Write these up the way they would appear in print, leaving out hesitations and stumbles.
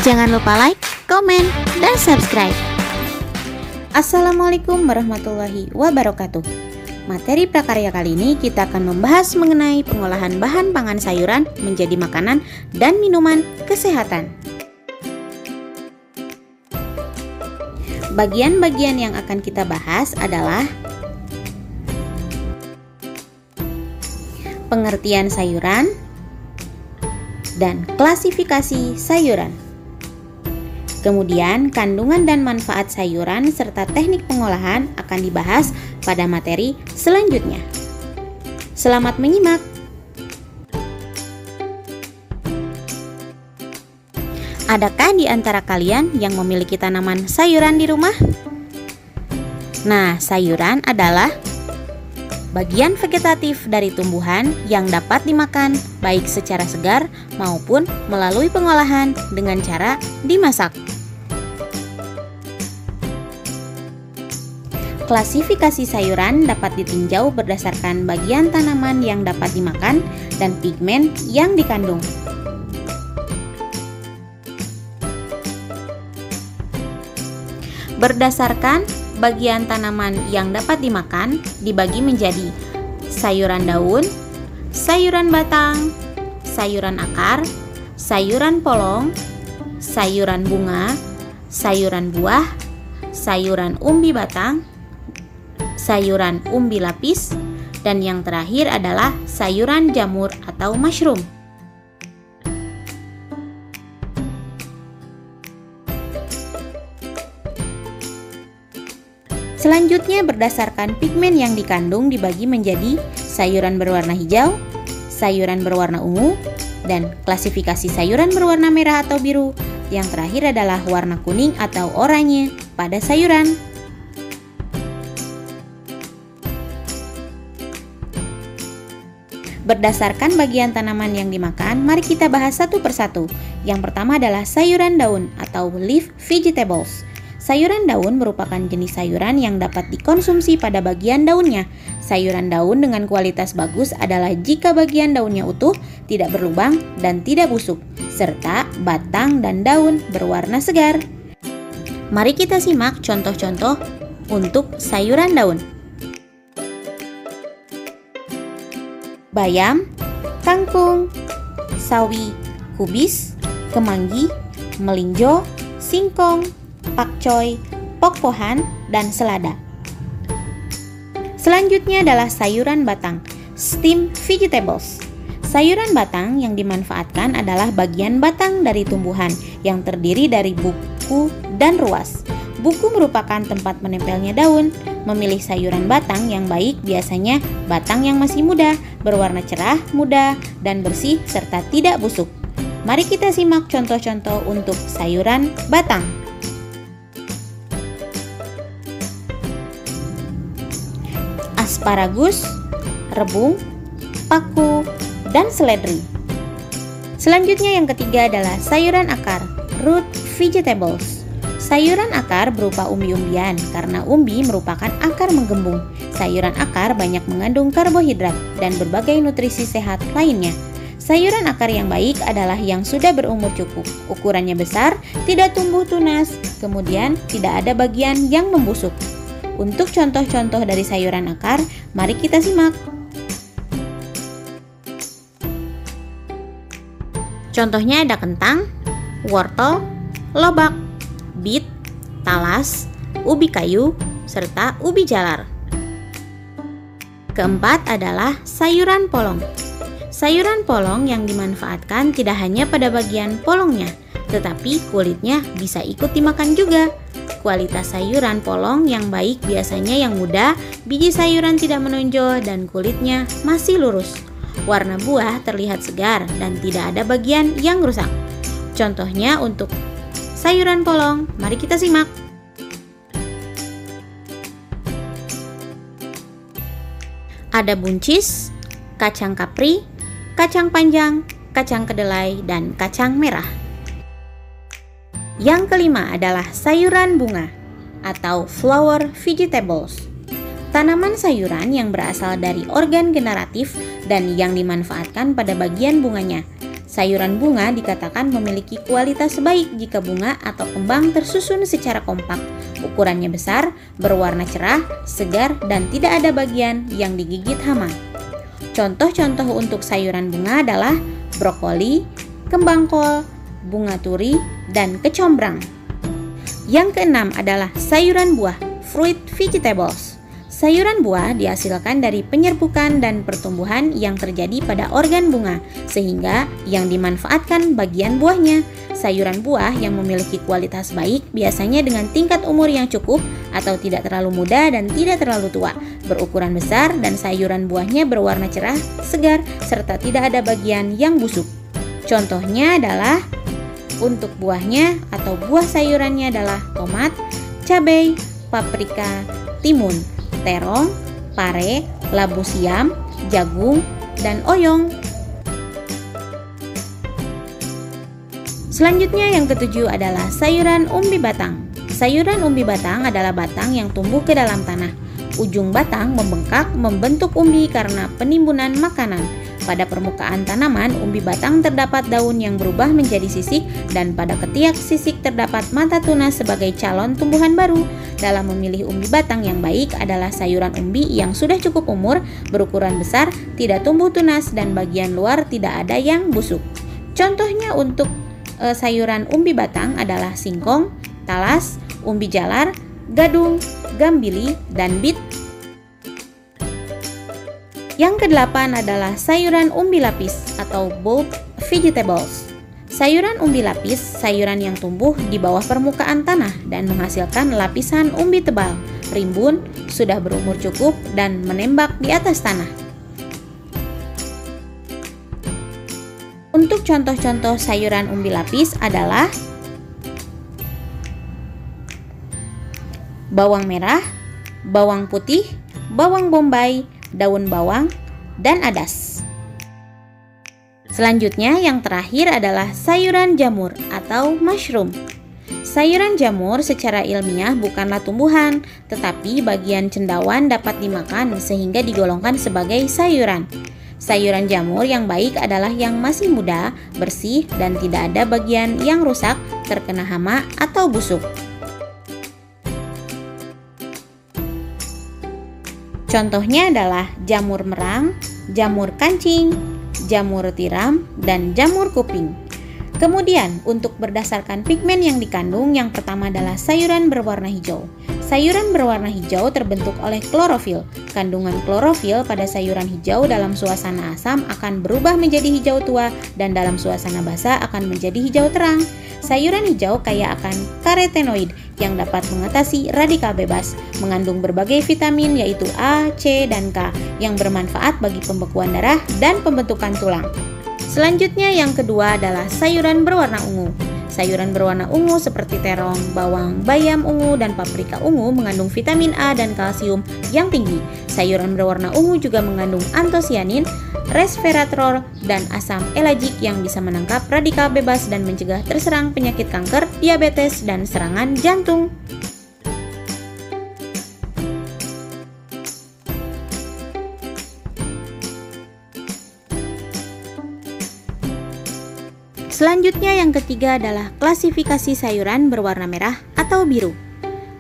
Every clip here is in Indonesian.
Jangan lupa like, komen, dan subscribe. Assalamualaikum warahmatullahi wabarakatuh. Materi prakarya kali ini kita akan membahas mengenai pengolahan bahan pangan sayuran menjadi makanan dan minuman kesehatan. Bagian-bagian yang akan kita bahas adalah pengertian sayuran dan klasifikasi sayuran. Kemudian, kandungan dan manfaat sayuran serta teknik pengolahan akan dibahas pada materi selanjutnya. Selamat menyimak. Adakah di antara kalian yang memiliki tanaman sayuran di rumah? Nah, sayuran adalah bagian vegetatif dari tumbuhan yang dapat dimakan baik secara segar maupun melalui pengolahan dengan cara dimasak. Klasifikasi sayuran dapat ditinjau berdasarkan bagian tanaman yang dapat dimakan dan pigmen yang dikandung. Berdasarkan bagian tanaman yang dapat dimakan dibagi menjadi sayuran daun, sayuran batang, sayuran akar, sayuran polong, sayuran bunga, sayuran buah, sayuran umbi batang, sayuran umbi lapis, dan yang terakhir adalah sayuran jamur atau mushroom. Selanjutnya berdasarkan pigmen yang dikandung dibagi menjadi sayuran berwarna hijau, sayuran berwarna ungu, dan klasifikasi sayuran berwarna merah atau biru. Yang terakhir adalah warna kuning atau oranye pada sayuran. Berdasarkan bagian tanaman yang dimakan, mari kita bahas satu persatu. Yang pertama adalah sayuran daun atau leaf vegetables. Sayuran daun merupakan jenis sayuran yang dapat dikonsumsi pada bagian daunnya. Sayuran daun dengan kualitas bagus adalah jika bagian daunnya utuh, tidak berlubang, dan tidak busuk, serta batang dan daun berwarna segar. Mari kita simak contoh-contoh untuk sayuran daun. Bayam, kangkung, sawi, kubis, kemangi, melinjo, singkong, pakcoy, pok-pohan, dan selada. Selanjutnya adalah sayuran batang, stem vegetables. Sayuran batang yang dimanfaatkan adalah bagian batang dari tumbuhan yang terdiri dari buku dan ruas. Buku merupakan tempat menempelnya daun. Memilih sayuran batang yang baik biasanya batang yang masih muda, berwarna cerah, muda, dan bersih serta tidak busuk. Mari kita simak contoh-contoh untuk sayuran batang. Asparagus, rebung, paku, dan seledri. Selanjutnya yang ketiga adalah sayuran akar, root vegetables. Sayuran akar berupa umbi-umbian karena umbi merupakan akar menggembung. Sayuran akar banyak mengandung karbohidrat dan berbagai nutrisi sehat lainnya. Sayuran akar yang baik adalah yang sudah berumur cukup, ukurannya besar, tidak tumbuh tunas, kemudian tidak ada bagian yang membusuk. Untuk contoh-contoh dari sayuran akar, mari kita simak. Contohnya ada kentang, wortel, lobak, bit, talas, ubi kayu, serta ubi jalar. Keempat adalah sayuran polong. Sayuran polong yang dimanfaatkan tidak hanya pada bagian polongnya, tetapi kulitnya bisa ikut dimakan juga. Kualitas sayuran polong yang baik biasanya yang muda, biji sayuran tidak menonjol, dan kulitnya masih lurus. Warna buah terlihat segar dan tidak ada bagian yang rusak. Contohnya untuk sayuran polong, mari kita simak. Ada buncis, kacang kapri, kacang panjang, kacang kedelai, dan kacang merah. Yang kelima adalah sayuran bunga atau flower vegetables. Tanaman sayuran yang berasal dari organ generatif dan yang dimanfaatkan pada bagian bunganya. Sayuran bunga dikatakan memiliki kualitas baik jika bunga atau kembang tersusun secara kompak, ukurannya besar, berwarna cerah, segar, dan tidak ada bagian yang digigit hama. Contoh-contoh untuk sayuran bunga adalah brokoli, kembang kol, bunga turi, dan kecombrang. Yang keenam adalah sayuran buah, fruit vegetables. Sayuran buah dihasilkan dari penyerbukan dan pertumbuhan yang terjadi pada organ bunga, sehingga yang dimanfaatkan bagian buahnya. Sayuran buah yang memiliki kualitas baik biasanya dengan tingkat umur yang cukup atau tidak terlalu muda dan tidak terlalu tua, berukuran besar dan sayuran buahnya berwarna cerah, segar, serta tidak ada bagian yang busuk. Contohnya adalah untuk buahnya atau buah sayurannya adalah tomat, cabai, paprika, timun, terong, pare, labu siam, jagung, dan oyong. Selanjutnya yang ketujuh adalah sayuran umbi batang. Sayuran umbi batang adalah batang yang tumbuh ke dalam tanah. Ujung batang membengkak membentuk umbi karena penimbunan makanan. Pada permukaan tanaman, umbi batang terdapat daun yang berubah menjadi sisik dan pada ketiak sisik terdapat mata tunas sebagai calon tumbuhan baru. Dalam memilih umbi batang yang baik adalah sayuran umbi yang sudah cukup umur, berukuran besar, tidak tumbuh tunas dan bagian luar tidak ada yang busuk. Contohnya untuk sayuran umbi batang adalah singkong, talas, umbi jalar, gadung, gambili, dan bit. Yang kedelapan adalah sayuran umbi lapis atau bulb vegetables. Sayuran umbi lapis, sayuran yang tumbuh di bawah permukaan tanah dan menghasilkan lapisan umbi tebal, rimbun, sudah berumur cukup, dan menembak di atas tanah. Untuk contoh-contoh sayuran umbi lapis adalah bawang merah, bawang putih, bawang bombay, daun bawang, dan adas. Selanjutnya yang terakhir adalah sayuran jamur atau mushroom. Sayuran jamur secara ilmiah bukanlah tumbuhan, tetapi bagian cendawan dapat dimakan sehingga digolongkan sebagai sayuran. Sayuran jamur yang baik adalah yang masih muda, bersih, dan tidak ada bagian yang rusak, terkena hama, atau busuk. Contohnya adalah jamur merang, jamur kancing, jamur tiram, dan jamur kuping. Kemudian, untuk berdasarkan pigmen yang dikandung, yang pertama adalah sayuran berwarna hijau. Sayuran berwarna hijau terbentuk oleh klorofil. Kandungan klorofil pada sayuran hijau dalam suasana asam akan berubah menjadi hijau tua dan dalam suasana basah akan menjadi hijau terang. Sayuran hijau kaya akan karotenoid yang dapat mengatasi radikal bebas, mengandung berbagai vitamin yaitu A, C, dan K yang bermanfaat bagi pembekuan darah dan pembentukan tulang. Selanjutnya yang kedua adalah sayuran berwarna ungu. Sayuran berwarna ungu seperti terong, bawang, bayam ungu, dan paprika ungu mengandung vitamin A dan kalsium yang tinggi. Sayuran berwarna ungu juga mengandung antosianin, resveratrol, dan asam elagik yang bisa menangkap radikal bebas dan mencegah terserang penyakit kanker, diabetes, dan serangan jantung. Selanjutnya yang ketiga adalah klasifikasi sayuran berwarna merah atau biru.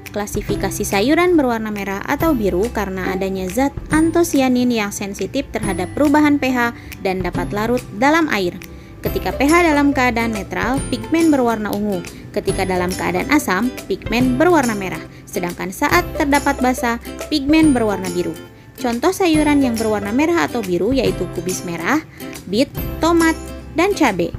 Klasifikasi sayuran berwarna merah atau biru karena adanya zat antosianin yang sensitif terhadap perubahan pH dan dapat larut dalam air. Ketika pH dalam keadaan netral, pigmen berwarna ungu. Ketika dalam keadaan asam, pigmen berwarna merah. Sedangkan saat terdapat basa, pigmen berwarna biru. Contoh sayuran yang berwarna merah atau biru yaitu kubis merah, bit, tomat, dan cabai.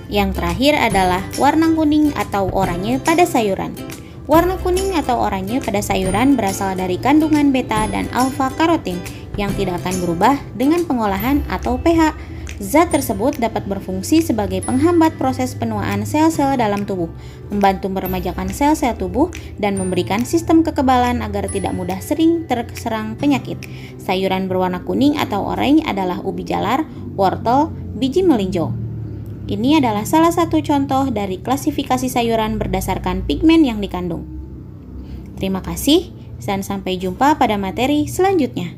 Yang terakhir adalah warna kuning atau oranye pada sayuran. Warna kuning atau oranye pada sayuran berasal dari kandungan beta dan alfa karotin yang tidak akan berubah dengan pengolahan atau pH. Zat tersebut dapat berfungsi sebagai penghambat proses penuaan sel-sel dalam tubuh, membantu meremajakan sel-sel tubuh, dan memberikan sistem kekebalan agar tidak mudah sering terserang penyakit. Sayuran berwarna kuning atau oranye adalah ubi jalar, wortel, biji melinjo. Ini adalah salah satu contoh dari klasifikasi sayuran berdasarkan pigmen yang dikandung. Terima kasih dan sampai jumpa pada materi selanjutnya.